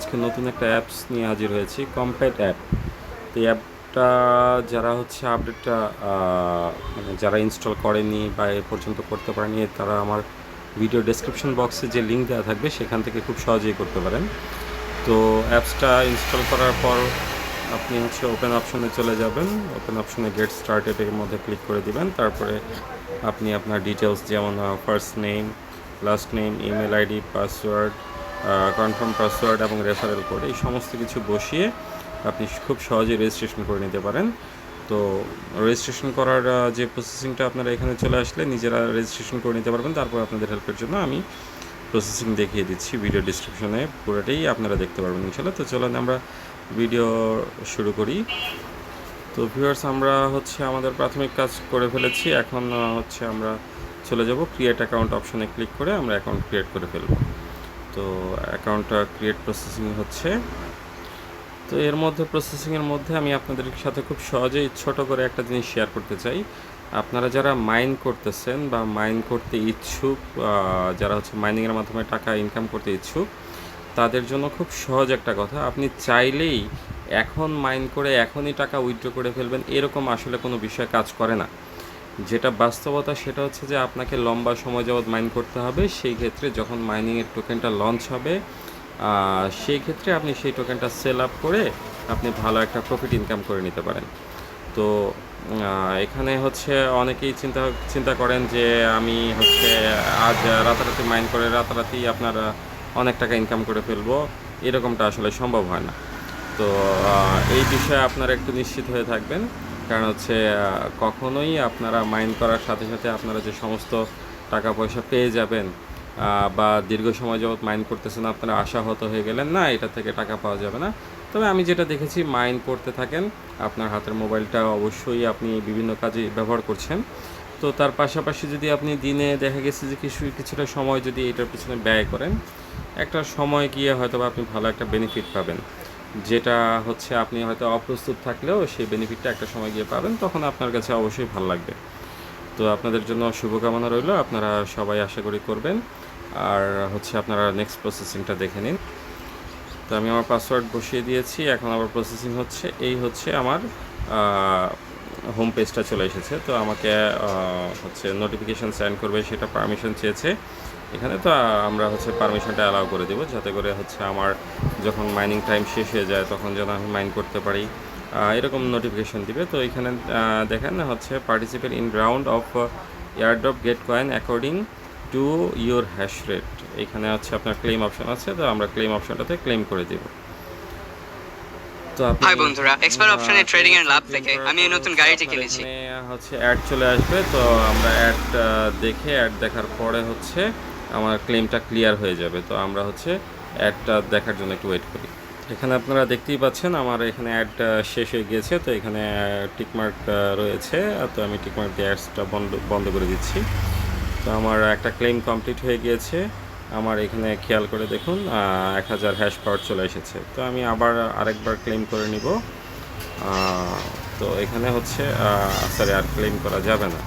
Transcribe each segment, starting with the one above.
আজকে নতুন একটা অ্যাপস নিয়ে হাজির হয়েছি, কম্প্যাট অ্যাপ। তো এই অ্যাপটা যারা হচ্ছে আপডেটটা মানে যারা ইনস্টল করেনি বা এ পর্যন্ত করতে পারেনি, তারা আমার ভিডিও ডেসক্রিপশন বক্সে যে লিঙ্ক দেওয়া থাকবে সেখান থেকে খুব সহজেই করতে পারেন। তো অ্যাপসটা ইনস্টল করার পর আপনি হচ্ছে ওপেন অপশনে চলে যাবেন। ওপেন অপশনে গেট স্টার্টেড এর মধ্যে ক্লিক করে দিবেন। তারপরে আপনি আপনার ডিটেলস যেমন first name, last name, email ID, password, confirm password এবং রেফারেল কোড এই সমস্ত কিছু বসিয়ে আপনি খুব সহজেই রেজিস্ট্রেশন করে নিতে পারেন। তো রেজিস্ট্রেশন করার যে প্রসেসিংটা আপনারা এখানে চলে আসলে নিজেরা রেজিস্ট্রেশন করে নিতে পারবেন। তারপর আপনাদের হেল্পের জন্য আমি প্রসেসিং দেখিয়ে দিচ্ছি ভিডিও ডিসক্রিপশনে, পুরোটাই আপনারা দেখতে পারবেন ইনশাল্লাহ। তো চলুন আমরা ভিডিও শুরু করি। তো ভিউয়ার্স, আমরা হচ্ছে আমাদের প্রাথমিক কাজ করে ফেলেছি। এখন হচ্ছে আমরা চলে যাব ক্রিয়েট অ্যাকাউন্ট অপশনে ক্লিক করে আমরা অ্যাকাউন্ট ক্রিয়েট করে ফেলব। তো অ্যাকাউন্টটা ক্রিয়েট প্রসেসিং হচ্ছে। তো এর মধ্যে প্রসেসিংয়ের মধ্যে আমি আপনাদের সাথে খুব সহজেই ছোট করে একটা জিনিস শেয়ার করতে চাই। আপনারা যারা মাইন করতেছেন বা মাইন করতে ইচ্ছুক, যারা হচ্ছে মাইনিংয়ের মাধ্যমে টাকা ইনকাম করতে ইচ্ছুক, তাদের জন্য খুব সহজ একটা কথা। আপনি চাইলেই এখন মাইন করে এখনই টাকা উইথড্র করে ফেলবেন, এরকম আসলে কোনো বিষয় কাজ করে না। যেটা বাস্তবতা সেটা হচ্ছে যে আপনাকে লম্বা সময় যাবৎ মাইন করতে হবে। সেই ক্ষেত্রে যখন মাইনিংয়ের টোকেনটা লঞ্চ হবে, সেই ক্ষেত্রে আপনি সেই টোকেনটা সেল আপ করে আপনি ভালো একটা প্রফিট ইনকাম করে নিতে পারেন। তো এখানে হচ্ছে অনেকেই চিন্তা করেন যে আমি হচ্ছে আজ রাতারাতি মাইন করে রাতারাতি আপনার অনেক টাকা ইনকাম করে ফেলবো, এরকমটা আসলে সম্ভব হয় না। তো এই বিষয়ে আপনারা একটু নিশ্চিত হয়ে থাকবেন, কারণ হচ্ছে কখনোই আপনারা মাইন করার সাথে সাথে আপনারা যে সমস্ত টাকা পয়সা পেয়ে যাবেন বা দীর্ঘ সময় যাবৎ মাইন করতেছেন আপনারা আশাহত হয়ে গেলেন না এটা থেকে টাকা পাওয়া যাবে না। তবে আমি যেটা দেখেছি, মাইন করতে থাকেন, আপনার হাতের মোবাইলটা অবশ্যই আপনি বিভিন্ন কাজে ব্যবহার করছেন। তো তার পাশাপাশি যদি আপনি দিনে দেখা গেছে যে কিছুটা সময় যদি এটার পিছনে ব্যয় করেন, একটা সময় গিয়ে হয়তো আপনি ভালো একটা বেনিফিট পাবেন, যেটা হচ্ছে আপনি হয়তো অপ্রস্তুত থাকলেও সেই বেনিফিটটা একটা সময় গিয়ে পাবেন, তখন আপনার কাছে অবশ্যই ভালো লাগবে। তো আপনাদের জন্য শুভকামনা রইল, আপনারা সবাই আশা করি করবেন। আর হচ্ছে আপনারা নেক্সট প্রসেসিংটা দেখে নিন। তো আমি আমার পাসওয়ার্ড বসিয়ে দিয়েছি, এখন আবার প্রসেসিং হচ্ছে। এই হচ্ছে আমার হোম পেজটা চলে এসেছে। তো আমাকে হচ্ছে নোটিফিকেশান সেন্ড করবে, সেটা পারমিশন চেয়েছে এখানে। তো আমরা হচ্ছে পারমিশনটা অ্যালাউ করে দেবো, যাতে করে হচ্ছে আমার যখন মাইনিং টাইম শেষ হয়ে যায় তখন যেন আমি মাইন করতে পারি, এরকম নোটিফিকেশান দিবে। তো এখানে দেখেন হচ্ছে participate in round of airdrop get coin according to your hash rate. এখানে হচ্ছে আপনার ক্লেম অপশন আছে, তো আমরা ক্লেম অপশনটাতে ক্লেম করে দিব। তো হাই বন্ধুরা, এক্সপার্ট অপশনে ট্রেডিং এর লাভ থেকে আমি এই নতুন গাড়িটি কিনেছি। হচ্ছে অ্যাড চলে আসবে, তো আমরা অ্যাড দেখে অ্যাড দেখার পরে হচ্ছে আমার ক্লেমটা ক্লিয়ার হয়ে যাবে। তো আমরা হচ্ছে অ্যাডটা দেখার জন্য একটু ওয়েট করি। এখানে আপনারা দেখতেই পাচ্ছেন আমার এখানে অ্যাড শেষ হয়ে গিয়েছে। তো এখানে টিকমার্ক রয়েছে, তো আমি টিকমার্ক দিয়ে অ্যাডসটা বন্ধ করে দিচ্ছি। তো আমার একটা ক্লেম কমপ্লিট হয়ে গিয়েছে। আমার এখানে খেয়াল করে দেখুন 1000 হ্যাশ পাওয়ার চলে এসেছে। তো আমি আবার আরেকবার ক্লেম করে নিব। তো এখানে হচ্ছে সরি, আর ক্লেম করা যাবে না।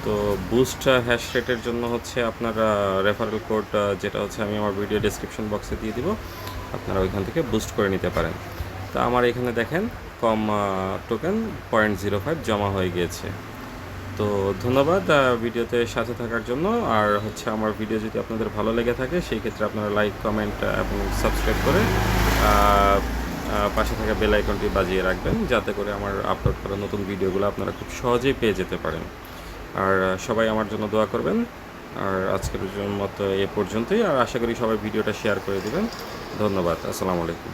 তো বুস্ট হ্যাশ রেটের জন্য হচ্ছে আপনার রেফারেল কোড, যেটা হচ্ছে আমি আমার ভিডিও ডেসক্রিপশন বক্সে দিয়ে দিব, আপনারা ওইখান থেকে বুস্ট করে নিতে পারেন। তো আমার এখানে দেখেন কম টোকেন 0.05 জমা হয়ে গিয়েছে। তো ধন্যবাদ ভিডিওতে সাথে থাকার জন্য। আর হচ্ছে আমার ভিডিও যদি আপনাদের ভালো লেগে থাকে, সেই ক্ষেত্রে আপনারা লাইক, কমেন্ট এবং সাবস্ক্রাইব করে পাশে থাকা বেল আইকনটি বাজিয়ে রাখবেন, যাতে করে আমার আপলোড করা নতুন ভিডিওগুলো আপনারা খুব সহজেই পেয়ে যেতে পারেন। আর সবাই আমার জন্য দোয়া করবেন। আর আজকের মতো এ পর্যন্তই। আর আশা করি সবাই ভিডিওটা শেয়ার করে দেবেন। ধন্যবাদ। আসসালামু আলাইকুম।